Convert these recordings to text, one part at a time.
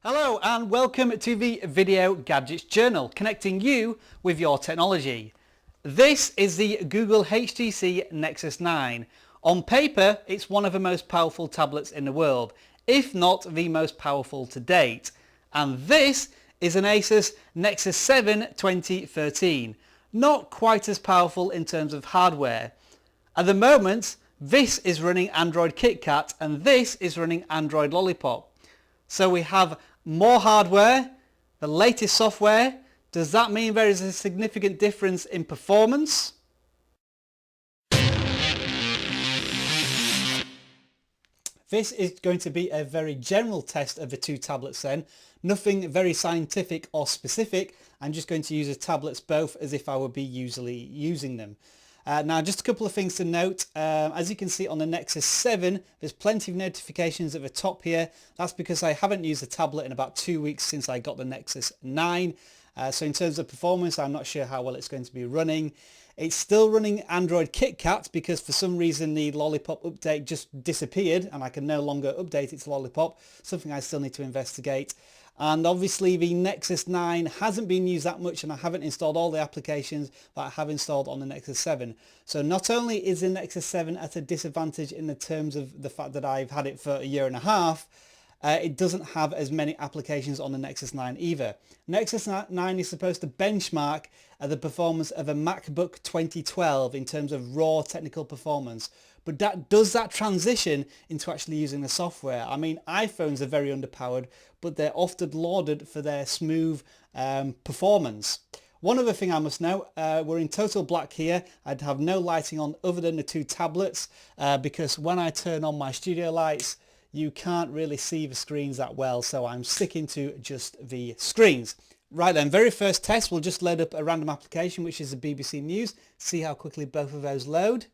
Hello and welcome to the Video Gadgets Journal, connecting you with your technology. This is the Google HTC Nexus 9. On paper, it's one of the most powerful tablets in the world, if not the most powerful to date. And this is an Asus Nexus 7 2013. Not quite as powerful in terms of hardware. At the moment, this is running Android Kitkat and this is running Android Lollipop. So we have more hardware, the latest software. Does that mean there is a significant difference in performance? This is going to be a very general test of the two tablets then. Nothing very scientific or specific. I'm just going to use the tablets both as if I would be usually using them. Now just a couple of things to note. As you can see on the Nexus 7, there's plenty of notifications at the top here. That's because I haven't used the tablet in about 2 weeks since I got the Nexus 9. So in terms of performance, I'm not sure how well it's going to be running. It's still running Android KitKat because for some reason the Lollipop update just disappeared and I can no longer update it to Lollipop, something I still need to investigate. And obviously the Nexus 9 hasn't been used that much and I haven't installed all the applications that I have installed on the Nexus 7. So not only is the Nexus 7 at a disadvantage in the terms of the fact that I've had it for a year and a half, it doesn't have as many applications on the Nexus 9 either. Nexus 9 is supposed to benchmark the performance of a MacBook 2012 in terms of raw technical performance. But does that transition into actually using the software? I mean, iPhones are very underpowered, but they're often lauded for their smooth performance. One other thing I must note, we're in total black here. I'd have no lighting on other than the two tablets because when I turn on my studio lights, you can't really see the screens that well, so I'm sticking to just the screens. Right then, very first test, we'll just load up a random application, which is the BBC News, see how quickly both of those load.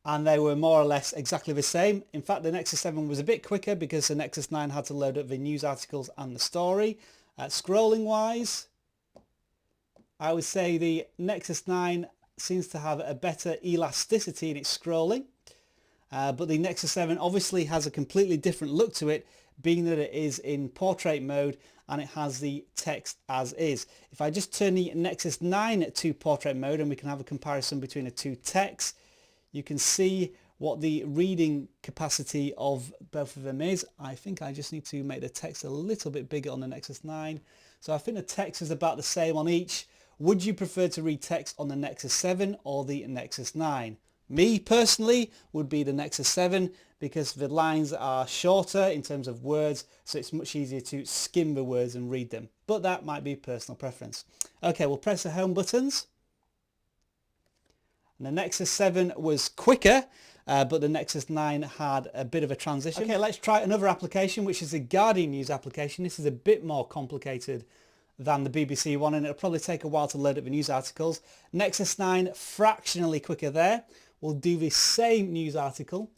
And they were more or less exactly the same. In fact, the Nexus 7 was a bit quicker because the Nexus 9 had to load up the news articles and the story. Scrolling wise, I would say the Nexus 9 seems to have a better elasticity in its scrolling. But the Nexus 7 obviously has a completely different look to it, being that it is in portrait mode and it has the text as is. If I just turn the Nexus 9 to portrait mode and we can have a comparison between the two texts, you can see what the reading capacity of both of them is. I think I just need to make the text a little bit bigger on the Nexus 9. So I think the text is about the same on each. Would you prefer to read text on the Nexus 7 or the Nexus 9? Me personally would be the Nexus 7 because the lines are shorter in terms of words, so it's much easier to skim the words and read them. But that might be personal preference. Okay, we'll press the home buttons. And the Nexus 7 was quicker, but the Nexus 9 had a bit of a transition. Okay, let's try another application, which is the Guardian News application. This is a bit more complicated than the BBC one, and it'll probably take a while to load up the news articles. Nexus 9 fractionally quicker there. We'll do the same news article.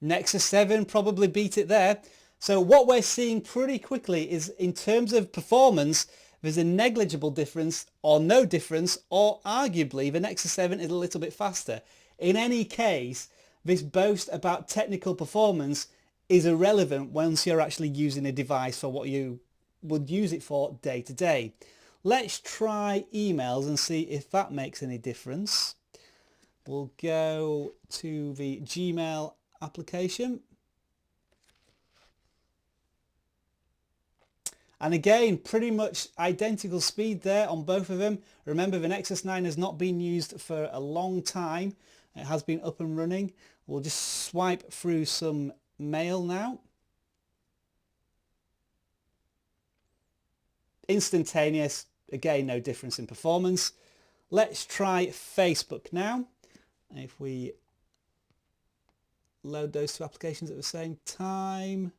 Nexus 7 probably beat it there. So what we're seeing pretty quickly is in terms of performance, there's a negligible difference or no difference, or arguably the Nexus 7 is a little bit faster. In any case, this boast about technical performance is irrelevant once you're actually using a device for what you would use it for day to day. Let's try emails and see if that makes any difference. We'll go to the Gmail application. And again, pretty much identical speed there on both of them. Remember, the Nexus 9 has not been used for a long time. It has been up and running. We'll just swipe through some mail now. Instantaneous, again, no difference in performance. Let's try Facebook now. If we load those two applications at the same time.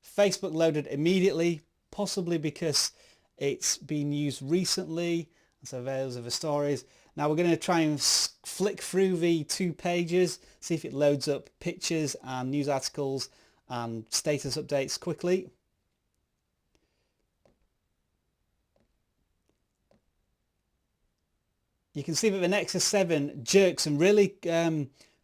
Facebook loaded immediately, possibly because it's been used recently. So those are the stories. Now we're going to try and flick through the two pages, see if it loads up pictures and news articles and status updates quickly. You can see that the Nexus 7 jerks and really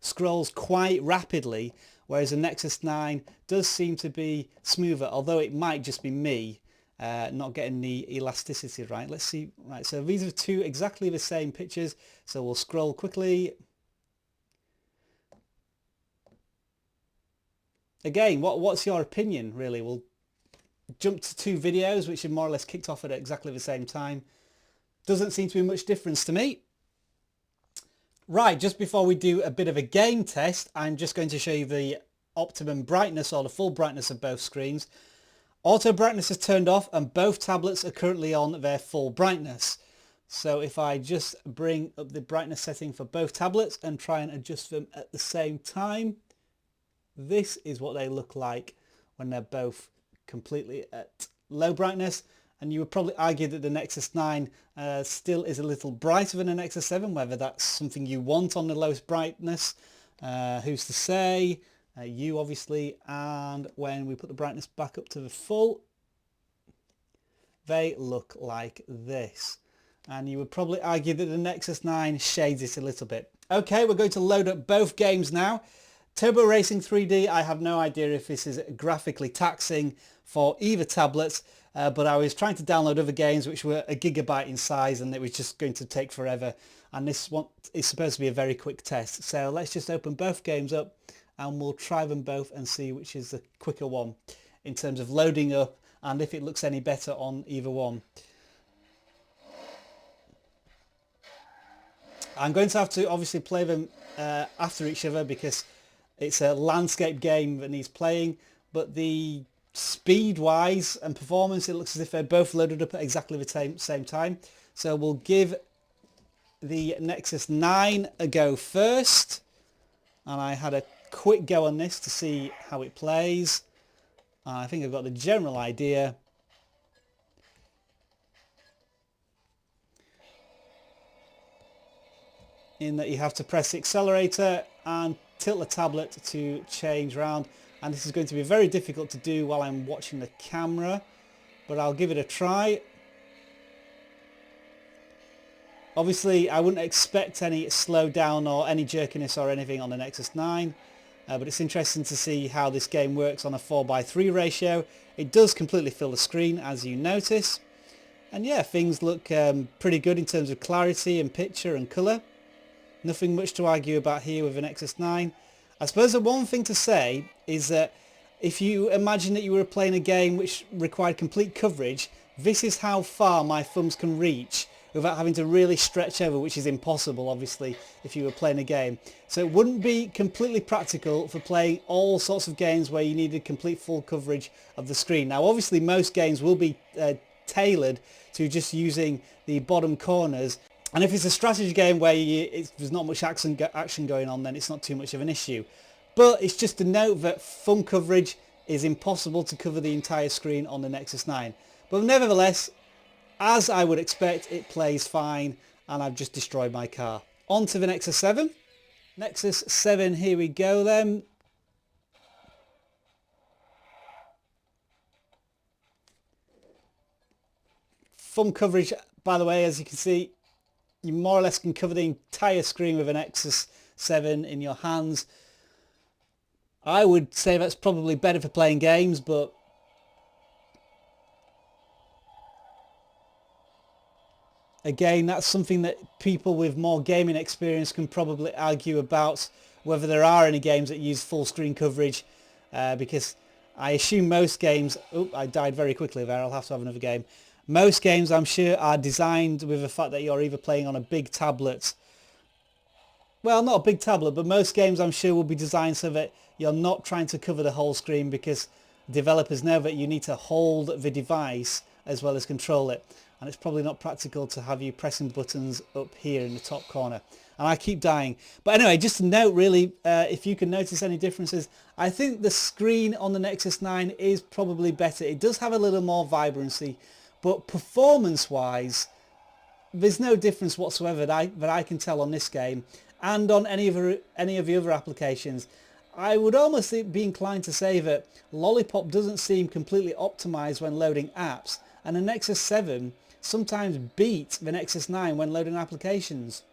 scrolls quite rapidly, whereas the Nexus 9 does seem to be smoother, although it might just be me not getting the elasticity right. Let's see. Right, so these are two exactly the same pictures, so we'll scroll quickly. Again, what's your opinion, really? We'll jump to two videos which are more or less kicked off at exactly the same time. Doesn't seem to be much difference to me. Right, just before we do a bit of a game test, I'm just going to show you the optimum brightness or the full brightness of both screens. Auto brightness is turned off and both tablets are currently on their full brightness. So if I just bring up the brightness setting for both tablets and try and adjust them at the same time, this is what they look like when they're both completely at low brightness. And you would probably argue that the Nexus 9 still is a little brighter than the Nexus 7, whether that's something you want on the lowest brightness. Who's to say? You obviously. And when we put the brightness back up to the full, they look like this. And you would probably argue that the Nexus 9 shades it a little bit. Okay, we're going to load up both games now. Turbo Racing 3D, I have no idea if this is graphically taxing for either tablets, but I was trying to download other games which were a gigabyte in size and it was just going to take forever. And this one is supposed to be a very quick test. So let's just open both games up and we'll try them both and see which is the quicker one in terms of loading up and if it looks any better on either one. I'm going to have to obviously play them after each other because it's a landscape game that needs playing, but the speed-wise and performance, it looks as if they're both loaded up at exactly the same time. So we'll give the Nexus 9 a go first, and I had a quick go on this to see how it plays. I think I've got the general idea. In that you have to press the accelerator and tilt the tablet to change around, and this is going to be very difficult to do while I'm watching the camera, but I'll give it a try. Obviously I wouldn't expect any slowdown or any jerkiness or anything on the Nexus 9, but it's interesting to see how this game works on a 4:3 ratio. It does completely fill the screen, as you notice, and yeah, things look pretty good in terms of clarity and picture and colour. Nothing much to argue about here with the Nexus 9. I suppose the one thing to say is that if you imagine that you were playing a game which required complete coverage, this is how far my thumbs can reach without having to really stretch over, which is impossible obviously if you were playing a game. So it wouldn't be completely practical for playing all sorts of games where you needed complete full coverage of the screen. Now obviously most games will be tailored to just using the bottom corners. And if it's a strategy game where there's not much action going on, then it's not too much of an issue. But it's just to note that thumb coverage is impossible to cover the entire screen on the Nexus 9. But nevertheless, as I would expect, it plays fine, and I've just destroyed my car. On to the Nexus 7. Nexus 7, here we go then. Thumb coverage, by the way, as you can see, you more or less can cover the entire screen with an Nexus 7 in your hands. I would say that's probably better for playing games, but again, that's something that people with more gaming experience can probably argue about, whether there are any games that use full screen coverage, because I assume most games... Oh, I died very quickly there, I'll have to have another game. Most games, I'm sure, are designed with the fact that you're either playing on a big tablet. Well, not a big tablet, but most games, I'm sure, will be designed so that you're not trying to cover the whole screen, because developers know that you need to hold the device as well as control it. And it's probably not practical to have you pressing buttons up here in the top corner. And I keep dying. But anyway, just to note, really, if you can notice any differences, I think the screen on the Nexus 9 is probably better. It does have a little more vibrancy. But performance-wise, there's no difference whatsoever that I can tell on this game and on any of the other applications. I would almost be inclined to say that Lollipop doesn't seem completely optimized when loading apps, and the Nexus 7 sometimes beat the Nexus 9 when loading applications.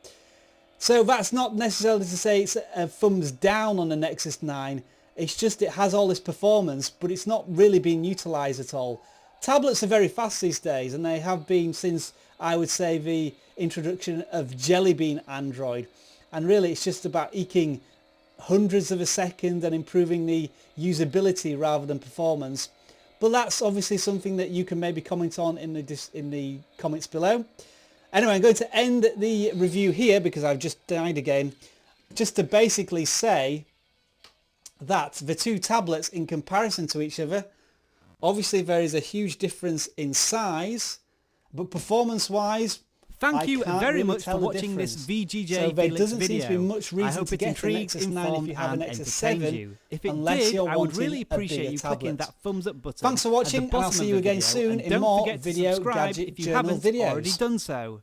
So that's not necessarily to say it's a thumbs down on the Nexus 9. It's just it has all this performance, but it's not really being utilised at all. Tablets are very fast these days, and they have been since, I would say, the introduction of Jelly Bean Android. And really it's just about eking hundreds of a second and improving the usability rather than performance. But that's obviously something that you can maybe comment on in the comments below. Anyway, I'm going to end the review here because I've just died again, just to basically say that the two tablets in comparison to each other, obviously there is a huge difference in size, but performance wise, Thank you very really much for watching this VGJ Felix video. Seem to be much reason I hope to it get intrigued, a Nexus 9 if you have a and Nexus entertained 7, you. If it unless did, you're I would wanting really a appreciate bigger you tablet. clicking that thumbs up button. Thanks for watching, and I'll see you again soon in more video gadget journal videos. Already done so.